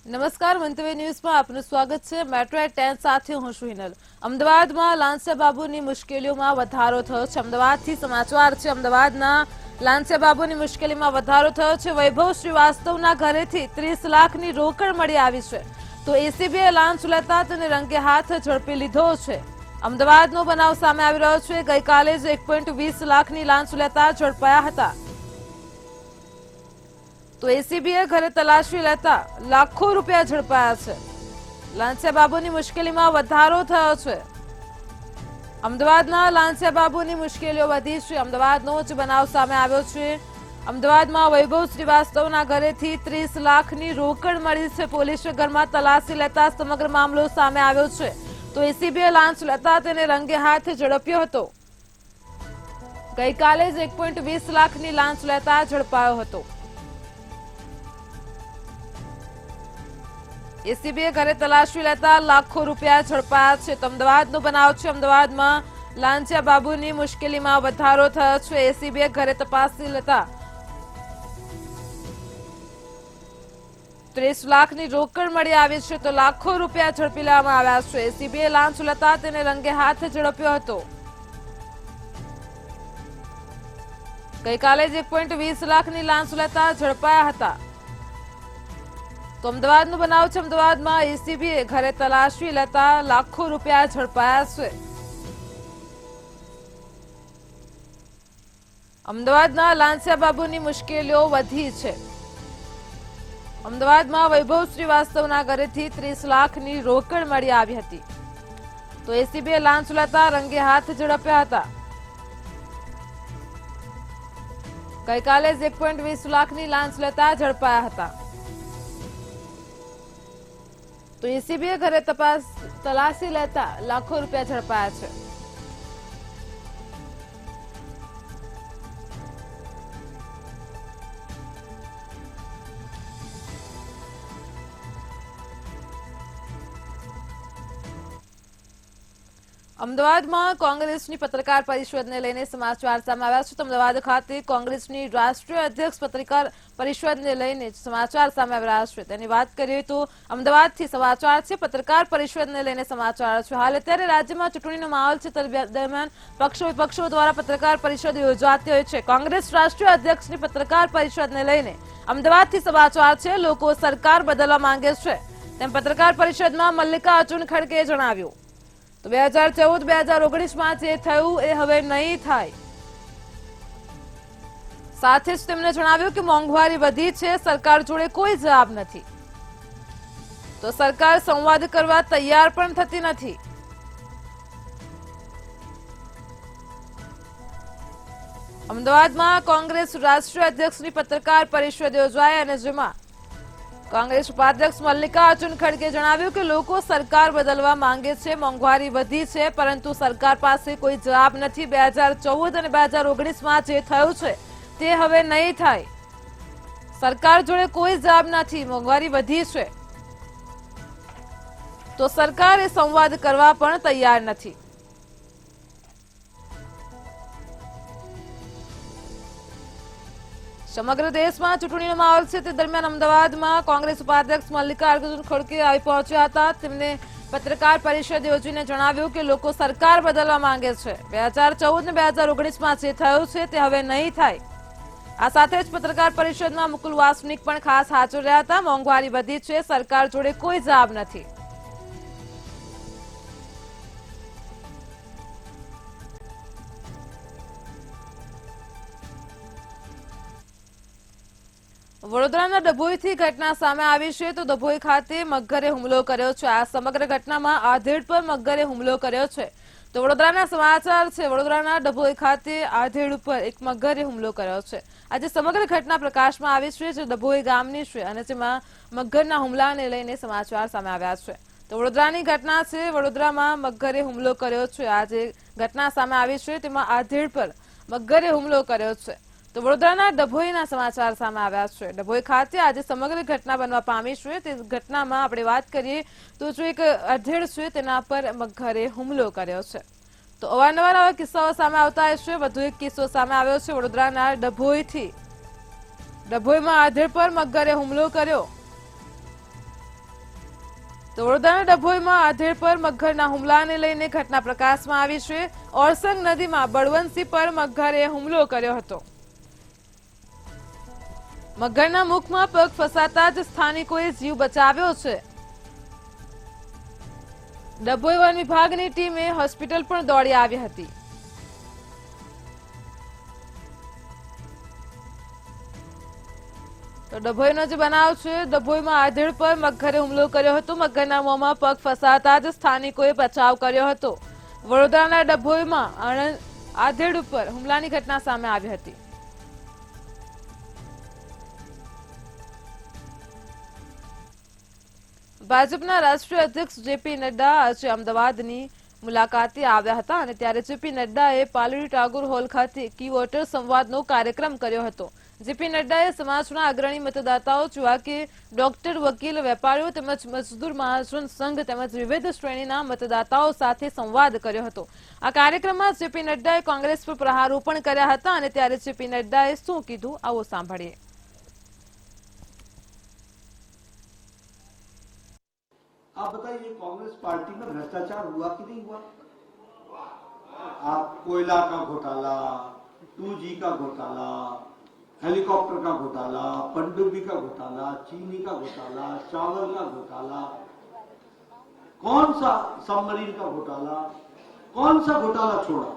નમસ્કાર, મંતવ્ય ન્યૂઝમાં આપનું સ્વાગત છે। મેટ્રો 10 સાથે હું છું હિનલ। અમદાવાદમાં લાંસિયા બાબુની મુશ્કેલીઓમાં વધારો થયો છે। અમદાવાદથી સમાચાર છે। અમદાવાદના લાંસિયા બાબુની મુશ્કેલીમાં વધારો થયો છે। વૈભવ શ્રીવાસ્તવના ઘરેથી 30 લાખની રોકડ મળી આવી છે, તો એસીબીએ લાંચ લેતા તેને રંગે હાથ ઝડપી લીધો છે। અમદાવાદનો બનાવ સામે આવી રહ્યો છે। ગઈકાલે જ 1.20 લાખની લાંચ લેતા ઝડપાયા હતા, તો એસીબીએ ઘરે તલાશી લેતા લાખો રૂપિયા ઝડપાયા છે। લાંસિયા બાબુની મુશ્કેલીમાં વધારો થયો છે। અમદાવાદના લાંસિયા બાબુની મુશ્કેલીઓ વધી છે। અમદાવાદનો જ બનાવ સામે આવ્યો છે। અમદાવાદમાં વૈભવ શ્રીવાસ્તવના ઘરેથી 30 લાખની રોકડ મળી છે। પોલીસે ઘરમાં તલાશી લેતા સમગ્ર મામલો સામે આવ્યો છે, તો એસીબીએ લાંચ લેતા તેને રંગે હાથ ઝડપ્યો હતો। ગઈકાલે જ 1.20 લાખની લાંચ લેતા ઝડપાયો હતો। એસીબીએ ઘરે તલાશી લેતા લાખો રૂપિયા ઝડપાયા છે। તો અમદાવાદનો બનાવ છે। અમદાવાદમાં લાંચિયા બાબુની મુશ્કેલીમાં વધારો થયો છે। એસીબીએ ઘરે તપાસી લેતા 30 લાખની રોકડ મળી આવી છે, તો લાખો રૂપિયા ઝડપી લેવામાં આવ્યા છે। એસીબીએ લાંચ લેતા તેને રંગે હાથ ઝડપ્યો હતો। ગઈકાલે જ 1.20 લાખની લાંચ લેતા ઝડપાયા હતા। તો અમદાવાદનો બનાવ છે। અમદાવાદમાં એસીબીએ ઘરે તલાશી લેતા લાખો રૂપિયા ઝડપાયા છે। અમદાવાદના લાંસિયા બાબુની મુશ્કેલીઓ વધી છે। અમદાવાદમાં વૈભવ શ્રીવાસ્તવના ઘરેથી 30 લાખની રોકડ મળી આવી હતી, તો એસીબીએ લાંચ લેતા રંગે હાથ ઝડપ્યા હતા। ગઈકાલે જ 1.20 લાખની લાંચ લેતા ઝડપાયા હતા, તો એસીબીએ ઘરે તલાશી લેતા લાખો રૂપિયા ઝડપાયા છે। અમદાવાદમાં કોંગ્રેસની પત્રકાર પરિષદને લઈને સમાચાર સામે આવ્યા છે। તો અમદાવાદ ખાતે કોંગ્રેસની રાષ્ટ્રીય અધ્યક્ષ પત્રકાર પરિષદને લઈને સમાચાર સામે આવી રહ્યા છે। તેની વાત કરીએ તો અમદાવાદથી સમાચાર છે। પત્રકાર પરિષદને લઈને સમાચાર છે। હાલ અત્યારે રાજ્યમાં ચૂંટણીનો માહોલ છે, દરમિયાન પક્ષો વિપક્ષો દ્વારા પત્રકાર પરિષદ યોજાતી હોય છે। કોંગ્રેસ રાષ્ટ્રીય અધ્યક્ષની પત્રકાર પરિષદને લઈને અમદાવાદથી સમાચાર છે। લોકો સરકાર બદલવા માંગે છે, તેમ પત્રકાર પરિષદમાં મલ્લિકાર્જુન ખડગેએ જણાવ્યું। તો 2014-2019માં જે થયું એ હવે નહીં થાય। સાથે જ તેમણે જણાવ્યું કે મોંઘવારી વધી છે, સરકાર જોડે કોઈ જવાબ નથી, તો સરકાર સંવાદ કરવા તૈયાર પણ થતી નથી। અમદાવાદમાં કોંગ્રેસ રાષ્ટ્રીય અધ્યક્ષની પત્રકાર પરિષદ યોજાઈ અને જેમાં કોંગ્રેસ ઉપાધ્યક્ષ મલ્લિકાર્જુન ખડગે જણાવ્યું કે લોકો સરકાર બદલવા માંગે છે, મોંઘવારી વધી છે, પરંતુ સરકાર પાસે કોઈ જવાબ નથી। 2014 અને 2019માં જે થયું છે તે હવે નહીં થાય। સરકાર જોડે કોઈ જવાબ નથી, મોંઘવારી વધી છે, તો સરકારે સંવાદ કરવા પણ તૈયાર નથી। સમગ્ર દેશમાં ચૂંટણીનો માહોલ છે, તે દરમિયાન અમદાવાદમાં કોંગ્રેસ ઉપાધ્યક્ષ મલ્લિકાર્જુન ખડગે આવી પહોંચ્યા હતા। તેમને પત્રકાર પરિષદ યોજીને જણાવ્યું કે લોકો સરકાર બદલવા માંગે છે। 2014 અને 2019માં જે થયું છે તે હવે નહીં થાય। આ સાથે જ પત્રકાર પરિષદમાં મુકુલ વાસનિક પણ ખાસ હાજર રહ્યા હતા। મોંઘવારી વધી છે, સરકાર જોડે કોઈ જવાબ નથી। વડોદરાના ડભોઈથી ઘટના સામે આવી છે। તો ડભોઈ ખાતે મગરે હુમલો કર્યો છે। આ સમગ્ર ઘટનામાં આધેડ પર મગરે હુમલો કર્યો છે। તો વડોદરાના સમાચાર છે। વડોદરાના ડભોઈ ખાતે આધેડ ઉપર એક મગરે હુમલો કર્યો છે। આજે સમગ્ર ઘટના પ્રકાશમાં આવી છે, જે ડભોઈ ગામની છે અને જેમાં મગરના હુમલાને લઈને સમાચાર સામે આવ્યા છે। તો વડોદરાની ઘટના છે। વડોદરામાં મગરે હુમલો કર્યો છે। આજે ઘટના સામે આવી છે, તેમાં આધેડ પર મગરે હુમલો કર્યો છે। તો વડોદરાના ડભોઈના સમાચાર સામે આવ્યા છે। ડભોઈ ખાતે આજે સમગ્ર ઘટના બનવા પામી છે। તે ઘટનામાં આપણે વાત કરીએ તો જો એક આધેડ છે તેના પર મગરે હુમલો કર્યો છે। તો અવારનવાર આવા કિસ્સાઓ સામે આવતા હશે। વધુ એક કિસ્સો સામે આવ્યો છે વડોદરાના ડભોઈથી। ડભોઈમાં આધેડ પર મગરે હુમલો કર્યો। તો વડોદરાના ડભોઈમાં આધેડ પર મગરના હુમલાને લઈને ઘટના પ્રકાશમાં આવી છે। ઓરસંગ નદીમાં બળવંતસિંહ પર મગરે હુમલો કર્યો હતો। મગરના મુખમાં પગ ફસાતા જ સ્થાનિકોએ જીવ બચાવ્યો છે। ડભોઈ વન વિભાગની ટીમે હોસ્પિટલ પણ દોડી આવી હતી। તો ડભોઈનો જે બનાવ છે, ડભોઈમાં આધેડ પર મગરે હુમલો કર્યો હતો। મગરના મોંમાં પગ ફસાતા જ સ્થાનિકોએ બચાવ કર્યો હતો। વડોદરાના ડભોઈમાં આધેડ ઉપર હુમલાની ઘટના સામે આવી હતી। ભાજપના રાષ્ટ્રીય અધ્યક્ષ જેપી નડ્ડા આજે અમદાવાદની મુલાકાતે આવ્યા હતા અને ત્યારે જેપી નડ્ડાએ પાલડી ટાગોર હોલ ખાતે કી વોટર સંવાદનો કાર્યક્રમ કર્યો હતો। જેપી નડ્ડાએ સમાજના અગ્રણી મતદાતાઓ જેવા કે ડોક્ટર, વકીલ, વેપારીઓ તેમજ મજદૂર મહાજન સંઘ તેમજ વિવિધ શ્રેણીના મતદાતાઓ સાથે સંવાદ કર્યો હતો। આ કાર્યક્રમમાં જેપી નડ્ડાએ કોંગ્રેસ પર પ્રહારોપણ કર્યા હતા અને ત્યારે જેપી નડ્ડાએ શું કીધું આવો સાંભળીએ। आप बताइए कांग्रेस पार्टी में भ्रष्टाचार हुआ कि नहीं हुआ? आप कोयला का घोटाला, 2G का घोटाला, हेलीकॉप्टर का घोटाला, पनडुब्बी का घोटाला, चीनी का घोटाला, चावल का घोटाला, कौन सा सबमरीन का घोटाला, कौन सा घोटाला छोड़ा?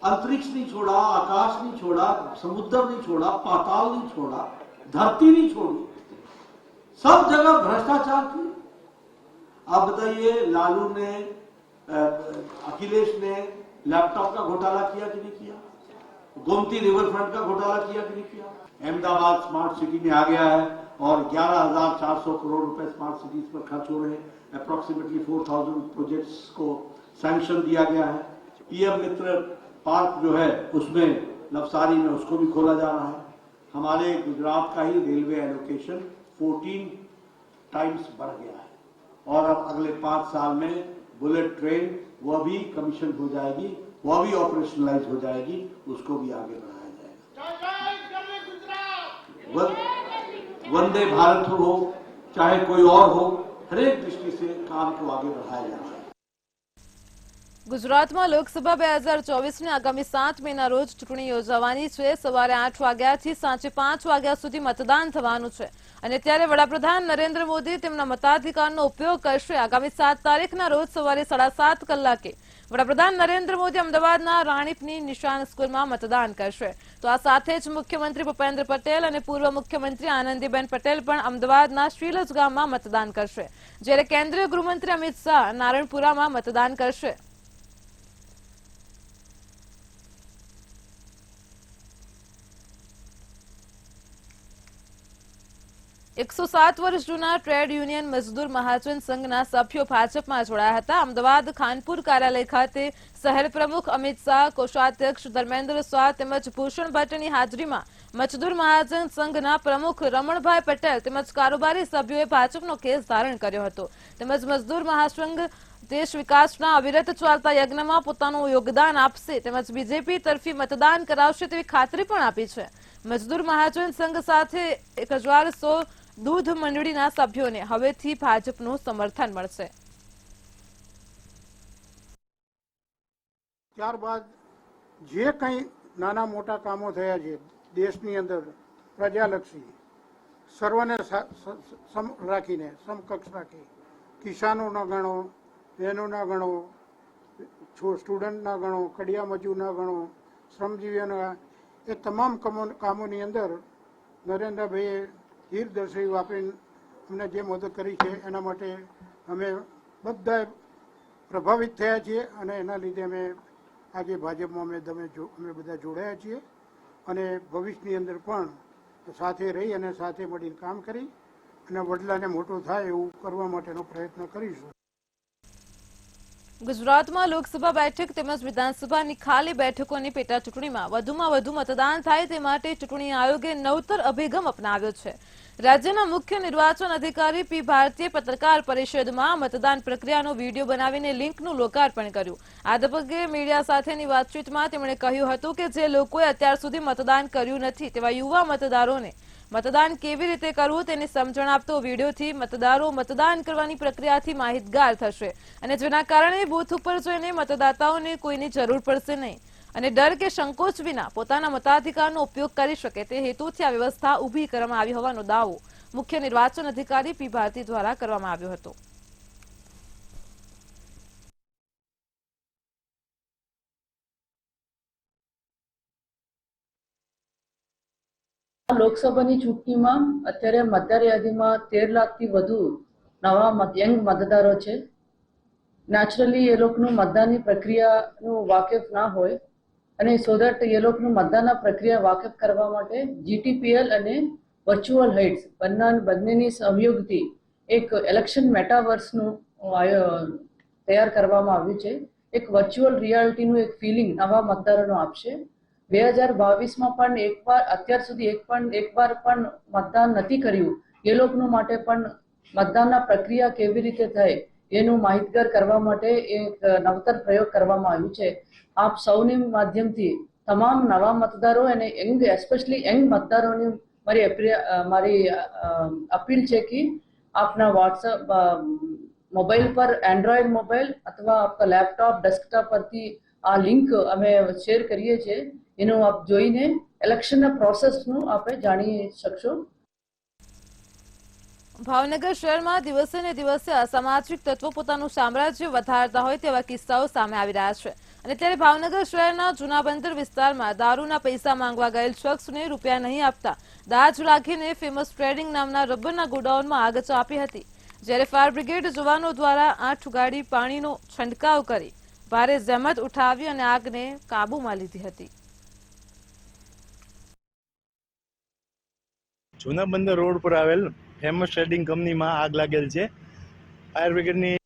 अंतरिक्ष नहीं छोड़ा, आकाश नहीं छोड़ा, समुद्र नहीं छोड़ा, पाताल नहीं छोड़ा, धरती नहीं छोड़ी, सब जगह भ्रष्टाचार किया। आप बताइए, लालू ने, अखिलेश ने लैपटॉप का घोटाला किया कि नहीं किया? गोमती रिवर फ्रंट का घोटाला किया कि नहीं किया? अहमदाबाद स्मार्ट सिटी में आ गया है और 11,400 करोड़ रुपए स्मार्ट सिटीज पर खर्च हो रहे हैं। अप्रोक्सीमेटली 4,000 प्रोजेक्ट्स को सैंक्शन दिया गया है। पीएम मित्र पार्क जो है उसमें नवसारी में उसको भी खोला जा रहा है। हमारे गुजरात का ही रेलवे एलोकेशन 14 टाइम्स बढ़ गया है और अब अगले 5 साल में बुलेट ट्रेन वह भी कमीशन हो जाएगी, वह भी ऑपरेशनलाइज हो जाएगी, उसको भी आगे बढ़ाया जाएगा। वंदे भारत हो चाहे कोई और हो, हर एक दृष्टि से काम को आगे बढ़ाया जा रहा है। ગુજરાતમાં લોકસભા 2024ની આગામી 7 મેના રોજ ચૂંટણી યોજાવાની છે। સવારે 8 વાગ્યાથી સાંજે 5 વાગ્યા સુધી મતદાન થવાનું છે અને ત્યારે વડાપ્રધાન નરેન્દ્ર મોદી તેમના મતાધિકારનો ઉપયોગ કરશે। આગામી 7 તારીખના રોજ સવારે 7:30 કલાકે વડાપ્રધાન નરેન્દ્ર મોદી અમદાવાદના રાણીપની નિશાન સ્કૂલમાં મતદાન કરશે। તો આ સાથે જ મુખ્યમંત્રી ભૂપેન્દ્ર પટેલ અને પૂર્વ મુખ્યમંત્રી આનંદીબેન પટેલ પણ અમદાવાદના શ્રીલજ ગામમાં મતદાન કરશે, જ્યારે કેન્દ્રીય ગૃહમંત્રી અમિત શાહ નારણપુરામાં મતદાન કરશે। 107 વર્ષ જૂના ટ્રેડ યુનિયન મજદૂર મહાજન સંઘના સભ્યો ભાજપમાં જોડાયા હતા। અમદાવાદ ખાનપુર કાર્યાલય ખાતે શહેર પ્રમુખ અમિત શાહ, કોષાધ્યક્ષ ધર્મેન્દ્ર શાહ તેમજ ભૂષણ ભટ્ટની હાજરીમાં મજદૂર મહાજન સંઘના પ્રમુખ રમણભાઈ પટેલ તેમજ કારોબારી સભ્યોએ ભાજપનો કેસ ધારણ કર્યો હતો તેમજ મજદૂર મહાસંઘ દેશ વિકાસના અવિરત ચાલતા યજ્ઞમાં પોતાનું યોગદાન આપશે તેમજ બીજેપી તરફી મતદાન કરાવશે તેવી ખાતરી પણ આપી છે। મજદૂર મહાજન સંઘ સાથે 1100 દૂધ મંડળીના સભ્યોને હવેથી ભાજપનું સમર્થન મળશે। ત્યારબાદ જે કંઈ નાના મોટા કામો થયા છે દેશની અંદર પ્રજાલક્ષી સર્વને રાખીને સમકક્ષ રાખી કિસાનોના ગણો, બહેનોના ગણો, સ્ટુડન્ટના ગણો, કડિયા મજૂરના ગણો, શ્રમજીવીઓના, એ તમામ કામોની અંદર નરેન્દ્રભાઈએ હીરદર્શી વાપરીને અમને જે મદદ કરી છે એના માટે અમે બધા પ્રભાવિત થયા છીએ અને એના લીધે અમે આજે ભાજપમાં અમે બધા જોડાયા છીએ અને ભવિષ્યની અંદર પણ સાથે રહી અને સાથે મળીને કામ કરી અને વડલાને મોટો થાય એવું કરવા માટેનો પ્રયત્ન કરીશું। ગુજરાતમાં લોકસભા બેઠક તેમજ વિધાનસભાની ખાલી બેઠકોની પેટા ચૂંટણીમાં વધુમાં વધુ મતદાન થાય તે માટે ચૂંટણી આયોગે નવતર અભિગમ અપનાવ્યો છે। રાજ્યના મુખ્ય નિર્વાચન અધિકારી પી ભારતીએ પત્રકાર પરિષદમાં મતદાન પ્રક્રિયાનો વિડીયો બનાવીને લિંકનું લોકાર્પણ કર્યું। આ તબક્કે મીડિયા સાથેની વાતચીતમાં તેમણે કહ્યું હતું કે જે લોકોએ અત્યાર સુધી મતદાન કર્યું નથી તેવા યુવા મતદારોને મતદાન કેવી રીતે કરવું તેની સમજણ આપતો વિડીયોથી મતદારો મતદાન કરવાની પ્રક્રિયાથી માહિતગાર થશે અને જેના કારણે બૂથ ઉપર જઈને મતદાતાઓને કોઈની જરૂર પડશે નહીં અને ડર કે સંકોચ વિના પોતાના મતાધિકારનો ઉપયોગ કરી શકે તે હેતુથી આ વ્યવસ્થા ઊભી કરવામાં આવી હોવાનો દાવો મુખ્ય નિર્વાચન અધિકારી પી ભારતી દ્વારા કરવામાં આવ્યો હતો. લોકસભાની ચૂંટણીમાં અત્યારે મતદાર યાદીમાં 13 લાખથી વધુ નવા યંગ મતદારો છે. નેચરલી એ લોકોનું મતદાનની પ્રક્રિયાનું વાકેફ ના હોય અને સો દેટ એ લોકોનું મતદાનના પ્રક્રિયા વાકેફ કરવા માટે GTPL અને વર્ચ્યુઅલ હાઇટ્સ બંનેની સહયોગથી એક ઇલેક્શન મેટાવર્સનું તૈયાર કરવામાં આવ્યું છે. એક વર્ચ્યુઅલ રિયાલિટીનું એક ફિલિંગ નવા મતદારોને આપશે. 2022માં પણ અત્યાર સુધી એકવાર પણ મતદાન નથી કર્યું એ લોકોનું માટે પણ મતદાનના પ્રક્રિયા કેવી રીતે થાય એનું માહિતગાર કરવા માટે એક નવતર પ્રયોગ કરવામાં આવ્યું છે. આપ સૌની માધ્યમથી તમામ નવા મતદારો અને એસ્પેશિયલી યંગ મતદારોની મારી અપીલ છે કે આપના વોટ્સઅપ મોબાઈલ પર એન્ડ્રોઈડ મોબાઈલ અથવા આપણા લેપટોપ ડેસ્કટોપ પરથી આ લિંક અમે શેર કરીએ છીએ. એનું આપ જોઈને ઇલેક્શનના પ્રોસેસનું આપણે જાણી શકશો. ભાવનગર શહેરમાં દિવસે ને દિવસે અસામાજિક તત્વો પોતાનું સામ્રાજ્ય વધારતા હોય તેવા કિસ્સાઓ સામે આવી રહ્યા છે અને ત્યારે ભાવનગર શહેરના જૂના બંદર વિસ્તારમાં દારૂના પૈસા માંગવા ગયેલ શખ્સને રૂપિયા નહીં આપતા દાજ રાખીને ફેમસ ટ્રેડિંગ નામના રબરના ગોડાઉનમાં આગ ચાંપી હતી. જ્યારે ફાયર બ્રિગેડ જવાનો દ્વારા 8 ગાડી પાણીનો છંટકાવ કરી ભારે જહેમત ઉઠાવી અને આગને કાબૂમાં લીધી હતી. જૂના બંદર રોડ પર આવેલ ફેમસ ટ્રેડિંગ કંપનીમાં આગ લાગેલ છે. ફાયર બ્રિગેડની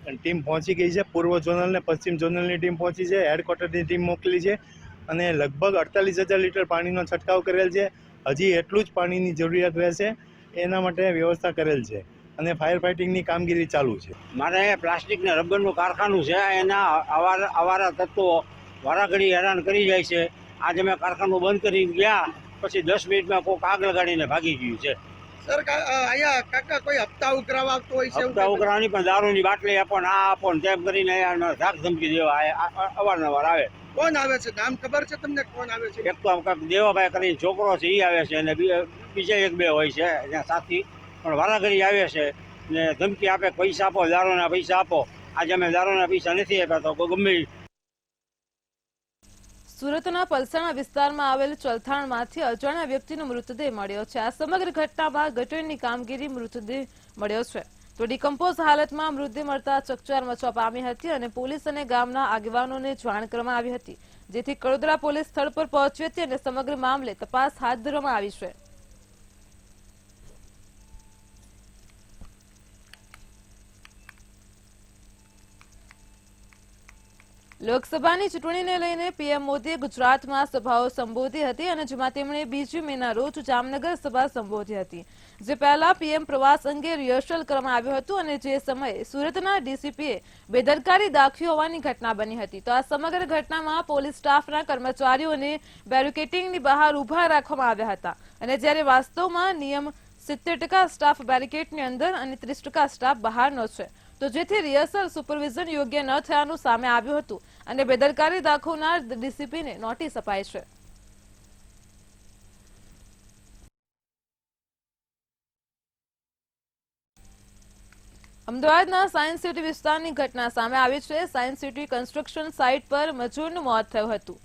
ટીમ પહોંચી ગઈ છે. પૂર્વ ઝોનલ ને પશ્ચિમ ઝોનલની ટીમ પહોંચી છે. હેડક્વાર્ટરની ટીમ મોકલી છે અને લગભગ 48,000 લીટર પાણીનો છંટકાવ કરેલ છે. હજી એટલું જ પાણીની જરૂરિયાત રહેશે એના માટે વ્યવસ્થા કરેલ છે અને ફાયર ફાઇટિંગની કામગીરી ચાલુ છે. મારે પ્લાસ્ટિક ને રબરનું કારખાનું છે. એના અવારા તત્વો વારાઘડી હેરાન કરી જાય છે. આજે મેં કારખાનું બંધ કરી ગયા પછી 10 મિનિટમાં કોઈક આગ લગાડીને ભાગી ગયું છે. સર અહીંયા કાકા કોઈ હપ્તા ઉઘરાવા આવતો હોય છે? હપ્તા ઉઘરાવાની પણ દારૂની બાટલી આપો ને આ આપો ને તેમ કરીને ધાક ધમકી દેવા અવારનવાર આવે. કોણ આવે છે? નામ ખબર છે તમને કોણ આવે છે? એક તો દેવાભાઈ કરીને છોકરો છે એ આવે છે અને બીજા 1-2 હોય છે ત્યાં સાથી, પણ વારાઘડી આવે છે ને ધમકી આપે પૈસા આપો, દારૂના પૈસા આપો. આજે અમે દારૂના પૈસા નથી આપ્યા તો ગમે. સુરતના પલસાણા વિસ્તારમાં આવેલ ચલથાણમાંથી અજાણ્યા વ્યક્તિનો મૃતદેહ મળ્યો છે. આ સમગ્ર ઘટનામાં ગટરની કામગીરી મૃતદેહ મળ્યો છે તો ડિકમ્પોઝ હાલતમાં મૃતદેહ મળતા ચકચાર મચવા પામી હતી અને પોલીસ અને ગામના આગેવાનોને જાણ કરવામાં આવી હતી, જેથી કડોદરા પોલીસ સ્થળ પર પહોંચી હતી અને સમગ્ર મામલે તપાસ હાથ ધરવામાં આવી છે. લોકસભાની ચૂંટણીને લઈને પીએમ મોદીએ ગુજરાતમાં સભાઓ સંબોધી હતી અને જેમાં તેમણે 2 મેના રોજ જામનગર સભા સંબોધી હતી. જે પહેલા પીએમ પ્રવાસ અંગે રિહર્સલ કરવામાં આવ્યું હતું અને જે સમયે સુરતના ડીસીપીએ બેદરકારી દાખવી હોવાની ઘટના બની હતી. તો આ સમગ્ર ઘટનામાં પોલીસ સ્ટાફના કર્મચારીઓને બેરિકેડિંગની બહાર ઉભા રાખવામાં આવ્યા હતા અને જ્યારે વાસ્તવમાં નિયમ 70% સ્ટાફ બેરિકેડની અંદર અને 30% સ્ટાફ બહારનો છે, તો જેથી રિહર્સલ સુપરવિઝન યોગ્ય ન થયાનું સામે આવ્યું હતું અને બેદરકારી દાખવનાર ડીસીપીને નોટિસ અપાઈ છે. અમદાવાદના સાયન્સ સિટી વિસ્તારની ઘટના સામે આવી છે. સાયન્સ સિટી કન્સ્ટ્રક્શન સાઇટ પર મજૂરનું મોત થયું હતું.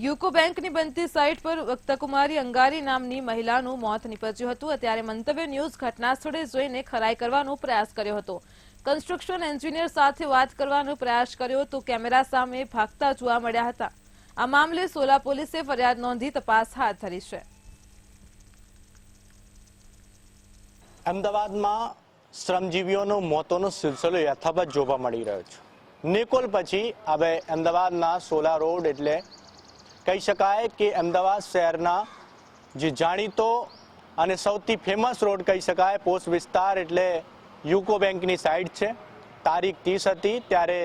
યુકો બેંકની બનતી સાઇટ પર વક્તાકુમારી અંગારી નામની મહિલાનું મોત નીપજ્યું હતું. ત્યારે મંતવ્ય ન્યૂઝ ઘટના સ્થળે જોઈને ખરાઈ કરવાનો પ્રયાસ કર્યો હતો. કન્સ્ટ્રક્શન એન્જિનિયર સાથે વાત કરવાનો પ્રયાસ કર્યો તો કેમેરા સામે ભાગતા જોવા મળ્યા હતા. આ મામલે સોલા પોલીસે ફરિયાદ નોંધી તપાસ હાથ ધરી છે. અમદાવાદમાં શ્રમજીવીઓનો મોતોનો સિલસિલો યથાવત જોવા મળી રહ્યો છે. નિકોલ પછી હવે અમદાવાદના સોલા રોડ એટલે કહી શકાય કે અમદાવાદ શહેરના જે જાણીતો અને સૌથી ફેમસ રોડ કહી શકાય પોસ્ટ વિસ્તાર એટલે યુકો બેંકની સાઇટ છે. તારીખ 30 હતી ત્યારે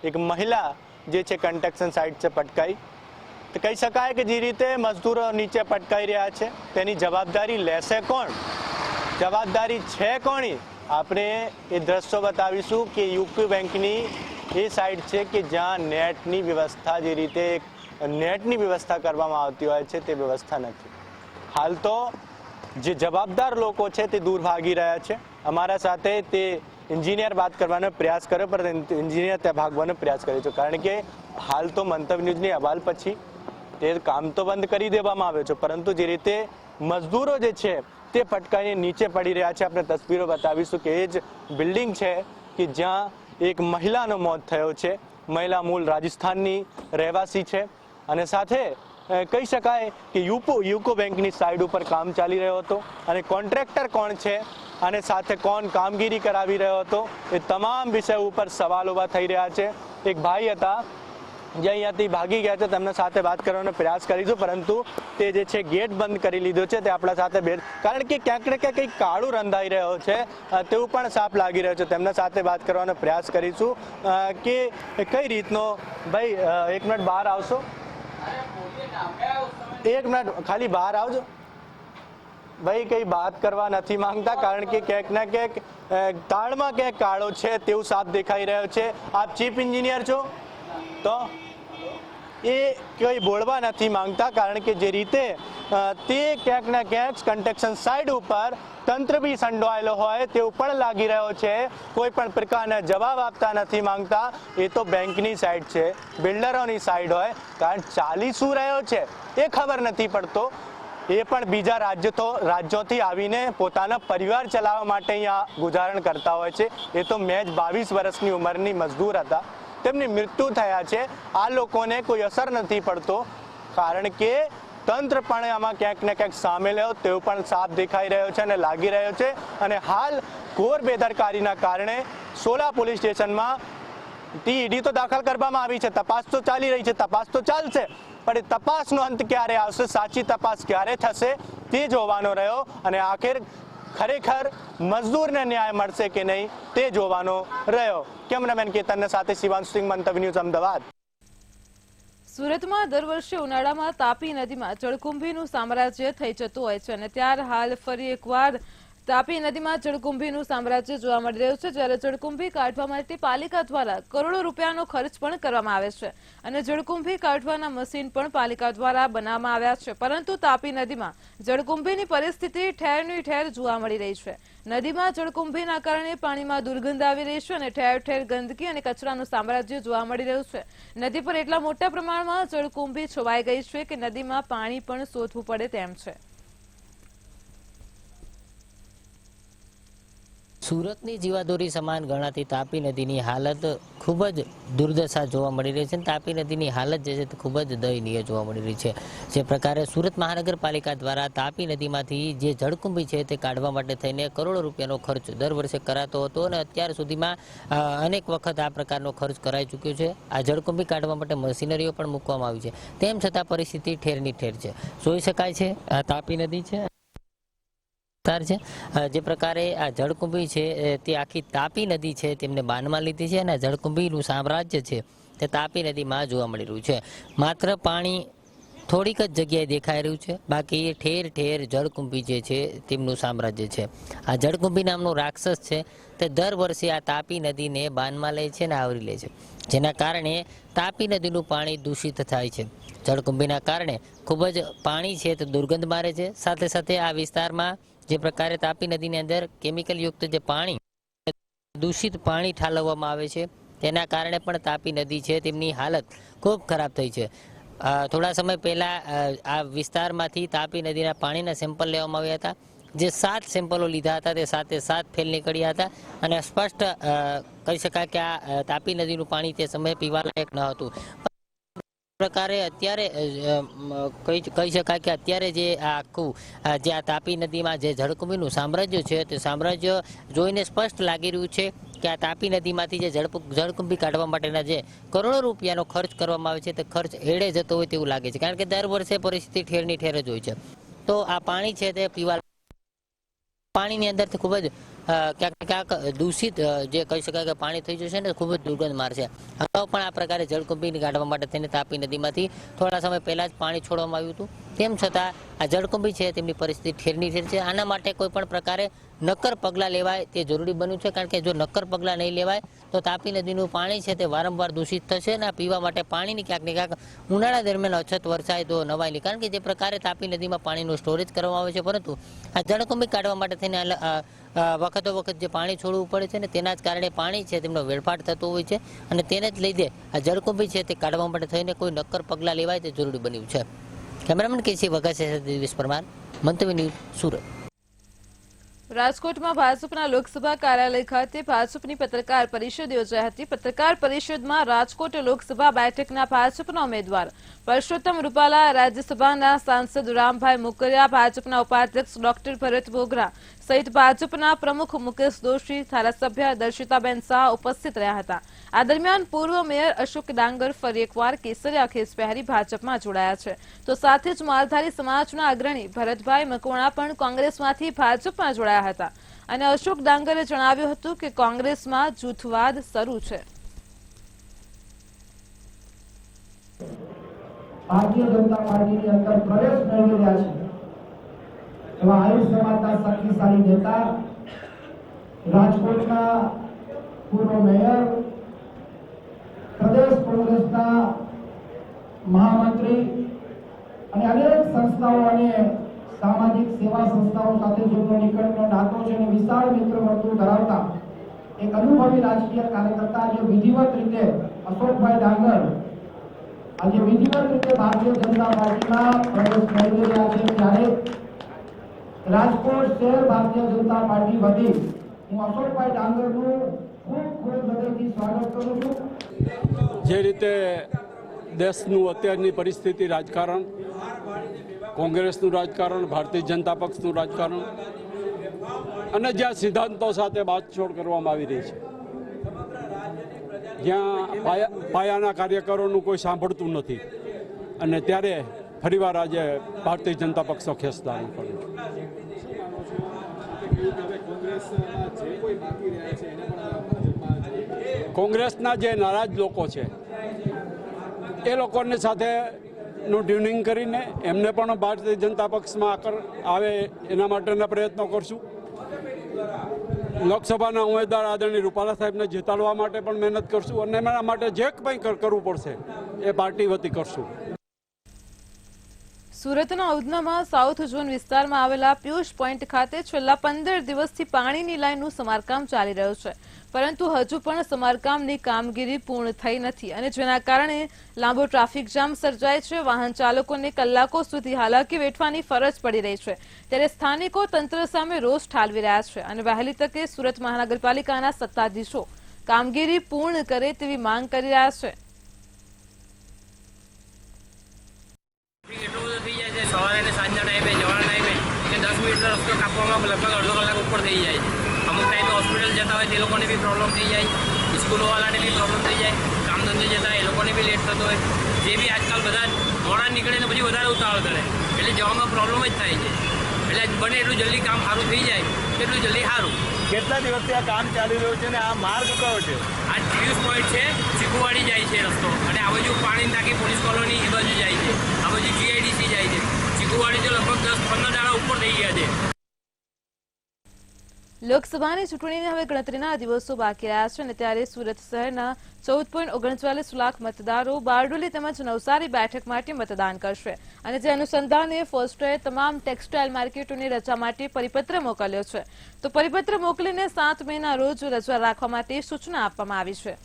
એક મહિલા જે છે કન્સ્ટ્રક્શન સાઇટ છે પટકાઈ તો કહી શકાય કે જે રીતે મજદૂરો નીચે પટકાઈ રહ્યા છે તેની જવાબદારી લેશે કોણ, જવાબદારી છે કોની? આપણે એ દ્રશ્યો બતાવીશું કે યુકો બેંકની એ સાઈડ છે કે જ્યાં નેટની વ્યવસ્થા જે રીતે નેટની વ્યવસ્થા કરવામાં આવતી હોય છે તે વ્યવસ્થા નથી. હાલ તો જે જવાબદાર લોકો છે તે દૂર ભાગી રહ્યા છે. અમારા સાથે તે એન્જિનિયર વાત કરવાનો પ્રયાસ કર્યો પરંતુ એન્જિનિયર ત્યાં ભાગવાનો પ્રયાસ કર્યો છે, કારણ કે હાલ તો મંતવ્ય ન્યૂઝની અહેવાલ પછી તે કામ તો બંધ કરી દેવામાં આવ્યો છે, પરંતુ જે રીતે મજદૂરો જે છે તે પટકાઈને નીચે પડી રહ્યા છે. આપણે તસવીરો બતાવીશું કે એ જ બિલ્ડિંગ છે કે જ્યાં એક મહિલાનો મોત થયો છે. મહિલા મૂળ રાજસ્થાનની રહેવાસી છે અને સાથે કહી શકાય કે યુકો બેંકની સાઈડ ઉપર કામ ચાલી રહ્યો હતો અને કોન્ટ્રાક્ટર કોણ છે અને સાથે કોણ કામગીરી કરાવી રહ્યો હતો એ તમામ વિષય ઉપર સવાલ ઊભા થઈ રહ્યા છે. એક ભાઈ હતા જે અહીંયાથી ભાગી ગયા છે, તેમના સાથે વાત કરવાનો પ્રયાસ કરીશું પરંતુ તે જે છે ગેટ બંધ કરી લીધો છે. તે આપણા સાથે કારણ કે ક્યાંક ને ક્યાંક કંઈક કાળું રંધાઈ રહ્યો છે તેવું પણ સાફ લાગી રહ્યો છે. તેમના સાથે વાત કરવાનો પ્રયાસ કરીશું કે કઈ રીતનો. ભાઈ એક મિનિટ બહાર આવશો, એક મિનિટ ખાલી બહાર આવજો. ભાઈ કઈ વાત કરવા નથી માંગતા કારણ કે ક્યાંક ના ક્યાંક તાળમાં ક્યાંક કાળો છે તેવું સાફ દેખાઈ રહ્યો છે. આપ ચીફ એન્જિનિયર છો તો એ કંઈ બોલવા નથી માંગતા કારણ કે જે રીતે તે ક્યાંક ના ક્યાંક કન્સ્ટ્રક્શન સાઇડ ઉપર તંત્ર બી સંડોવાયેલો હોય તેવું પણ લાગી રહ્યો છે. કોઈ પણ પ્રકારના જવાબ આપતા નથી માંગતા. એ તો બેંકની સાઈડ છે, બિલ્ડરોની સાઈડ હોય, કારણ ચાલી શું રહ્યો છે એ ખબર નથી પડતો. એ પણ બીજા રાજ્યોથી આવીને પોતાના પરિવાર ચલાવવા માટે અહીંયા ગુજારણ કરતા હોય છે. એ તો મેં જ 22 વર્ષની ઉંમરની મજદૂર હતા, તેમની મૃત્યુ થયા છે. આ લોકોને કોઈ અસર નથી પડતો કારણ કે તંત્ર પણ આમાં ક્યાંક ને ક્યાંક સામેલ હોય તેવું પણ સાફ દેખાઈ રહ્યો છે અને લાગી રહ્યો છે. અને હાલ ઘોર બેદરકારીના કારણે સોલા પોલીસ સ્ટેશનમાં ઈડી તો દાખલ કરવામાં આવી છે, તપાસ તો ચાલી રહી છે, તપાસ તો ચાલશે, પણ એ તપાસનો અંત ક્યારે આવશે, સાચી તપાસ ક્યારે થશે તે જોવાનો રહ્યો અને આખિર ખરેખર મજદૂરને ન્યાય મળશે કે નહીં તે જોવાનો રહ્યો. કેમેરામેન કેતન સાથે શિવાંશુ સિંહ, મંતવ્ય ન્યૂઝ, અમદાવાદ. સુરતમાં દર વર્ષે ઉનાળામાં તાપી નદીમાં જળકુંભીનું સામ્રાજ્ય થઈ જતું હોય છે અને ત્યાર હાલ ફરી એકવાર તાપી નદીમાં જળકુંભીનું સામ્રાજ્ય જોવા મળી રહ્યું છે. જ્યારે જળકુંભી કાઢવા માટે પાલિકા દ્વારા કરોડો રૂપિયાનો ખર્ચ પણ કરવામાં આવે છે અને જળકુંભી કાઢવાના મશીન પણ પાલિકા દ્વારા બનાવવામાં આવ્યા છે, પરંતુ તાપી નદીમાં જળકુંભીની પરિસ્થિતિ ઠેરની ઠેર જોવા મળી રહી છે. નદીમાં જળકુંભીના કારણે પાણીમાં દુર્ગંધ આવી રહી છે અને ઠેર ઠેર ગંદકી અને કચરાનું સામ્રાજ્ય જોવા મળી રહ્યું છે. નદી પર એટલા મોટા પ્રમાણમાં જળકુંભી છવાઈ ગઈ છે કે નદીમાં પાણી પણ શોધવું પડે તેમ છે. સુરતની જીવાદોરી સમાન ગણાતી તાપી નદીની હાલત ખૂબ જ દુર્દશા જોવા મળી રહી છે. તાપી નદીની હાલત જે છે તે ખૂબ જ દયનીય જોવા મળી રહી છે. જે પ્રકારે સુરત મહાનગરપાલિકા દ્વારા તાપી નદીમાંથી જે જળકુંભી છે તે કાઢવા માટે થઈને કરોડો રૂપિયાનો ખર્ચ દર વર્ષે કરાતો હતો અને અત્યાર સુધીમાં અનેક વખત આ પ્રકારનો ખર્ચ કરાઈ ચૂક્યો છે. આ જળકુંભી કાઢવા માટે મશીનરીઓ પણ મૂકવામાં આવી છે. તેમ છતાં પરિસ્થિતિ ઠેરની ઠેર છે. જોઈ શકાય છે આ તાપી નદી છે છે. જે પ્રકારે આ જળકુંભી છે તે આખી તાપી નદી છે તેમને બાનમાં લીધી છે અને જળકુંભીનું સામ્રાજ્ય છે તે તાપી નદીમાં જોવા મળી રહ્યું છે. માત્ર પાણી થોડીક જ જગ્યાએ દેખાઈ રહ્યું છે, બાકી ઠેર ઠેર જળકુંભી જે છે તેમનું સામ્રાજ્ય છે. આ જળકુંભી નામનો રાક્ષસ છે તે દર વર્ષે આ તાપી નદીને બાનમાં લે છે અને આવરી લે છે, જેના કારણે તાપી નદીનું પાણી દૂષિત થાય છે. જળકુંભીના કારણે ખૂબ જ પાણી છે તે દુર્ગંધ મારે છે. સાથે સાથે આ વિસ્તારમાં જે પ્રકારે તાપી નદીની અંદર કેમિકલયુક્ત જે પાણી દૂષિત પાણી ઠાલવવામાં આવે છે તેના કારણે પણ તાપી નદી છે તેમની હાલત ખૂબ ખરાબ થઈ છે. થોડા સમય પહેલા આ વિસ્તારમાંથી તાપી નદીના પાણીના સેમ્પલ લેવામાં આવ્યા હતા. જે 7 સેમ્પલો લીધા હતા તે 7 ફેલ નીકળ્યા હતા અને સ્પષ્ટ કહી શકાય કે આ તાપી નદીનું પાણી તે સમયે પીવાલાયક ન હતું. પ્રકારે અત્યારે કહી શકાય કે અત્યારે જે આખું જે આ તાપી નદીમાં જે જળકુંભીનું સામ્રાજ્ય છે તે સામ્રાજ્ય જોઈને સ્પષ્ટ લાગી રહ્યું છે કે આ તાપી નદીમાંથી જે જળકુંભી કાઢવા માટેના જે કરોડો રૂપિયાનો ખર્ચ કરવામાં આવે છે તે ખર્ચ એડે જતો હોય તેવું લાગે છે, કારણ કે દર વર્ષે પરિસ્થિતિ ઠેરની ઠેર જ હોય છે. તો આ પાણી છે તે પીવા પાણીની અંદરથી ખૂબ જ ક્યાંક ને ક્યાંક દૂષિત જે કહી શકાય કે પાણી થઈ જશે ને ખૂબ જ દુર્ગંધ મારશે. અગાઉ પણ આ પ્રકારે જળકુંભી કાઢવા માટે થઈને તાપી નદીમાંથી થોડા સમય પહેલા જ પાણી છોડવામાં આવ્યું હતું. તેમ છતાં આ જળકુંભી છે તેમની પરિસ્થિતિ ઠેરની ઠેર છે. આના માટે કોઈ પણ પ્રકારે નક્કર પગલાં લેવાય તે જરૂરી બન્યું છે, કારણ કે જો નક્કર પગલાં નહીં લેવાય તો તાપી નદીનું પાણી છે તે વારંવાર દૂષિત થશે અને પીવા માટે પાણીની ક્યાંક ને ક્યાંક ઉનાળા દરમિયાન અછત વરસાય તો નવાય. કારણ કે જે પ્રકારે તાપી નદીમાં પાણીનું સ્ટોરેજ કરવામાં આવે છે, પરંતુ આ જળકુંભી કાઢવા માટે થઈને વખતો વખત જે પાણી છોડવું પડે છે ને તેના જ કારણે પાણી છે તેમનો વેડફાટ થતો હોય છે અને તેને જ લીધે આ જળકુંભી છે તે કાઢવા માટે થઈને કોઈ નક્કર પગલાં લેવાય તે જરૂરી બન્યું છે. કેમેરામેન કેસી વગર સાથે દિવેશ પરમાર, મંતવ્ય ન્યૂઝ, સુરત. રાજકોટમાં ભાજપના લોકસભા કાર્યાલય ખાતે ભાજપની પત્રકાર પરિષદ યોજાઈ હતી. પત્રકાર પરિષદમાં રાજકોટ લોકસભા બેઠકના ભાજપના ઉમેદવાર પરસોત્તમ રૂપાલા, રાજ્યસભાના સાંસદ રામભાઈ મુકરિયા, ભાજપના ઉપાધ્યક્ષ ડોક્ટર ભરત બોગરા સહિત ભાજપના પ્રમુખ મુકેશ દોશી, ધારાસભ્ય દર્શિતાબેન શાહ ઉપસ્થિત રહ્યા હતા. આ દરમિયાન પૂર્વ મેયર અશોક ડાંગર ફરી એકવાર કેસરિયા ખેસ પહેરી ભાજપમાં જોડાયા છે, તો સાથે જ માલધારી સમાજના અગ્રણી ભરતભાઈ મકવાણા પણ કોંગ્રેસમાંથી ભાજપમાં જોડાયા હતા અને અશોક ડાંગરે જણાવ્યું હતું કે કોંગ્રેસમાં જૂથવાદ શરૂ છે. ભારતીય જનતા પાર્ટીની અંદર પ્રવેશ મેળવી રહ્યા છે એવા આહિર સમાજના શક્તિશાળી નેતા, રાજકોટના પૂર્વ મેયર, પ્રદેશ કોંગ્રેસના મહામંત્રી અને અનેક સંસ્થાઓ અને સામાજિક સેવા સંસ્થાઓ સાથે જેમનો નિકટનો નાતો છે અને વિશાળ મિત્ર વર્તુળ ધરાવતા એક અનુભવી રાજકીય કાર્યકર્તા જે વિધિવત રીતે અશોકભાઈ ડાંગર આજે વિધિવત રીતે ભારતીય જનતા પાર્ટીમાં પ્રવેશ મેળવી રહ્યા છે, ત્યારે રાજકોટ શહેર ભારતીય જનતા પાર્ટી વતી હું અશોકભાઈ ડાંગરનું ખૂબ ખૂબ હૃદયથી સ્વાગત કરું છું. જે રીતે દેશનું અત્યારની પરિસ્થિતિ, રાજકારણ, કોંગ્રેસનું રાજકારણ, ભારતીય જનતા પક્ષનું રાજકારણ અને જ્યાં સિદ્ધાંતો સાથે બાતછોડ કરવામાં આવી રહી છે, જ્યાં પાયાના કાર્યકરોનું કોઈ સાંભળતું નથી, અને ત્યારે ફરીવાર આજે ભારતીય જનતા પક્ષનો ખેસદાન કર્યું છે. કોંગ્રેસના જે નારાજ લોકો છે એ લોકોની સાથેનું ટ્યુનિંગ કરીને એમને પણ ભારતીય જનતા પક્ષમાં આવે એના માટેના પ્રયત્નો કરશું. લોકસભાના ઉમેદવાર આદરણીય રૂપાલા સાહેબને જીતાડવા માટે પણ મહેનત કરશું અને એના માટે જે કંઈ કરવું પડશે એ પાર્ટી વતી કરશું. સુરતના ઉધનામાં સાઉથ ઝોન વિસ્તારમાં આવેલા પિયુષ પોઈન્ટ ખાતે છેલ્લા 15 દિવસથી પાણીની લાઈનનું સમારકામ ચાલી રહ્યું છે, પરંતુ હજુ પણ સમારકામની કામગીરી પૂર્ણ થઈ નથી અને જેના કારણે લાંબો ટ્રાફિક જામ સર્જાય છે. વાહન ચાલકોને કલાકો સુધી હાલાકી વેઠવાની ફરજ પડી રહી છે, ત્યારે સ્થાનિકો તંત્ર સામે રોષ ઠાલવી રહ્યા છે અને વહેલી તકે સુરત મહાનગરપાલિકાના સત્તાધીશો કામગીરી પૂર્ણ કરે તેવી માંગ કરી રહ્યા છે. સવારે અને સાંજના ટાઈમે જવાના ટાઈમે કે 10 મિનિટનો રસ્તો કાપવામાં લગભગ અડધો કલાક ઉપર થઈ જાય છે. અમુક ટાઈમે હોસ્પિટલ જતા હોય તે લોકોને બી પ્રોબ્લેમ થઈ જાય, સ્કૂલોવાળાને બી પ્રોબ્લેમ થઈ જાય, કામ ધંધે જતા એ લોકોને બી લેટ થતો હોય. જે બી આજકાલ બધા મોડા નીકળે ને પછી વધારે ઉતાવળ કરે એટલે જવામાં પ્રોબ્લેમ જ થાય છે. એટલે બને એટલું જલ્દી કામ સારું થઈ જાય એટલું જલ્દી સારું. કેટલા દિવસથી આ કામ ચાલી રહ્યું છે અને આ માર્ગ કયો છે? આ પિયુષ પોઈન્ટ છે, ચીકુવાડી જાય છે રસ્તો, અને આ બાજુ પાણીની ટાંકી પોલીસ કોલોની એ બાજુ જાય છે, આ બાજુ GIDC જાય છે. ચીકુવાડી તો લગભગ 10-15 દાડા ઉપર થઈ ગયા છે. લોકસભાની ચૂંટણીને હવે ગણતરીના દિવસો બાકી રહ્યા છે અને ત્યારે સુરત શહેરના 14.39 લાખ મતદારો બારડોલી તેમજ નવસારી બેઠક માટે મતદાન કરશે અને જે અનુસંધાને ફોસ્ટરે તમામ ટેક્સટાઇલ માર્કેટોની રજા માટે પરિપત્ર મોકલ્યો છે, તો પરિપત્ર મોકલીને 7 મેના રોજ રજા રાખવા માટે સૂચના આપવામાં આવી છે.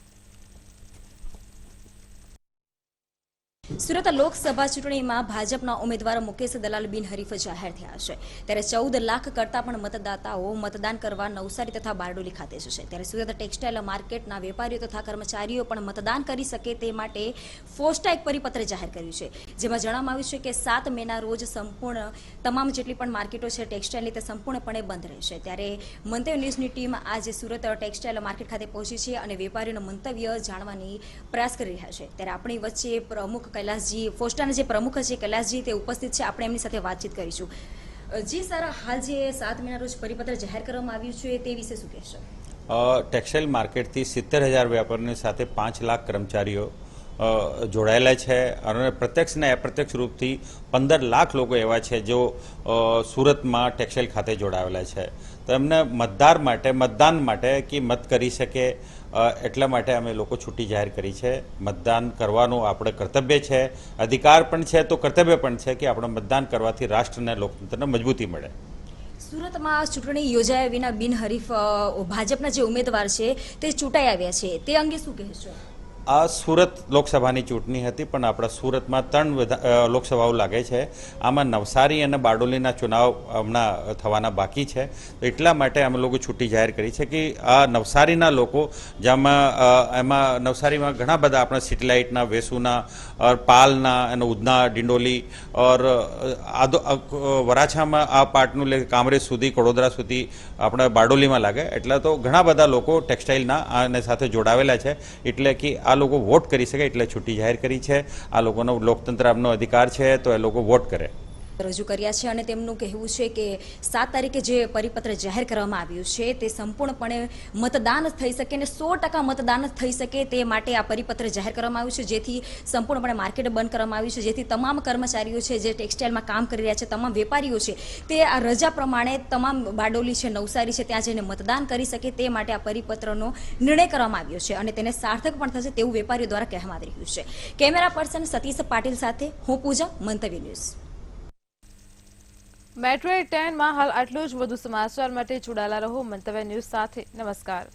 સુરત લોકસભા ચૂંટણીમાં ભાજપના ઉમેદવાર મુકેશ દલાલ બિનહરીફ જાહેર થયા છે, ત્યારે 14 લાખ કરતા પણ મતદાતાઓ મતદાન કરવા નવસારી તથા બારડોલી ખાતે જશે. ત્યારે સુરત ટેક્સટાઇલ માર્કેટના વેપારીઓ તથા કર્મચારીઓ પણ મતદાન કરી શકે તે માટે ફોસ્ટા એક પરિપત્ર જાહેર કર્યું છે, જેમાં જણાવવામાં આવ્યું છે કે 7 મેના રોજ સંપૂર્ણ તમામ જેટલી પણ માર્કેટો છે ટેક્સટાઇલની તે સંપૂર્ણપણે બંધ રહેશે. ત્યારે મંતવ્ય ન્યૂઝની ટીમ આજે સુરત ટેક્સટાઇલ માર્કેટ ખાતે પહોંચી છે અને વેપારીઓનું મંતવ્ય જાણવાની પ્રયાસ કરી રહ્યા છે. ત્યારે આપણી વચ્ચે પ્રમુખ કૈલાસજી, ફોસ્ટાના જે પ્રમુખ છે કૈલાસજી તે ઉપસ્થિત છે, આપણે એમની સાથે વાતચીત કરીશું. જી સર, હાલ જે 7 મેના રોજ પરિપત્ર જાહેર કરવામાં આવ્યું છે તે વિશે શું કહેશો? ટેક્સટાઇલ માર્કેટથી 70,000 વેપારીની સાથે 5 લાખ કર્મચારીઓ જોડાયેલા છે અને પ્રત્યક્ષ અને અપ્રત્યક્ષ રૂપથી 15 લાખ લોકો એવા છે જો સુરતમાં ટેક્સટાઇલ ખાતે જોડાયેલા છે. તો એમને મતદાન માટે કે મત કરી શકે એટલા માટે અમે લોકો છૂટી જાહેર કરી છે. મતદાન કરવાનું આપણે કર્તવ્ય છે, અધિકાર પણ છે તો કર્તવ્ય પણ છે કે આપણે મતદાન કરવાથી રાષ્ટ્રને લોકતંત્રને મજબૂતી મળે. સુરતમાં ચૂંટણી યોજાયા વિના બિનહરીફ ભાજપના જે ઉમેદવાર છે તે ચૂંટાઈ આવ્યા છે, તે અંગે શું કહેશો? આ સુરત લોકસભાની ચૂંટણી હતી, પણ આપણા સુરતમાં 3 લોકસભાઓ લાગે છે. આમાં નવસારી અને બારડોલીના ચુનાવ હમણાં થવાના બાકી છે. તો એટલા માટે અમે લોકો છૂટી જાહેર કરી છે કે આ નવસારીના લોકો એમાં નવસારીમાં ઘણા બધા આપણા સિટીલાઇટના, વેસુના, પાલના અને ઉધના, ડિંડોલી ઓર વરાછામાં આ પાર્ટનું લે કામરેજ સુધી, કડોદરા સુધી આપણા બારડોલીમાં લાગે. એટલે તો ઘણા બધા લોકો ટેક્સટાઇલના આને સાથે જોડાવેલા છે. એટલે કે આ લોકો વોટ કરી શકે એટલે છૂટી જાહેર કરી છે. આ લોકોનો લોકતંત્ર આપનો અધિકાર છે તો એ લોકો વોટ કરે. રજૂ કર્યા છે અને તેમનું કહેવું છે કે 7 તારીખે જે પરિપત્ર જાહેર કરવામાં આવ્યું છે તે સંપૂર્ણપણે મતદાન થઈ શકે અને 100% મતદાન થઈ શકે તે માટે આ પરિપત્ર જાહેર કરવામાં આવ્યું છે, જેથી સંપૂર્ણપણે માર્કેટ બંધ કરવામાં આવ્યું છે, જેથી તમામ કર્મચારીઓ છે જે ટેક્સટાઇલમાં કામ કરી રહ્યા છે, તમામ વેપારીઓ છે તે આ રજા પ્રમાણે તમામ બારડોલી છે, નવસારી છે ત્યાં જઈને મતદાન કરી શકે તે માટે આ પરિપત્રનો નિર્ણય કરવામાં આવ્યો છે અને તેને સાર્થક પણ થશે તેવું વેપારીઓ દ્વારા કહેવામાં આવી રહ્યું છે. કેમેરા પર્સન સતીશ પાટીલ સાથે હું પૂજા, મંતવ્ય ન્યૂઝ. મેટ્રો 10 માં હાલ આટલું જ. વધુ સમાચાર માટે જોડાયેલા રહો મંતવ્ય ન્યૂઝ સાથે. નમસ્કાર.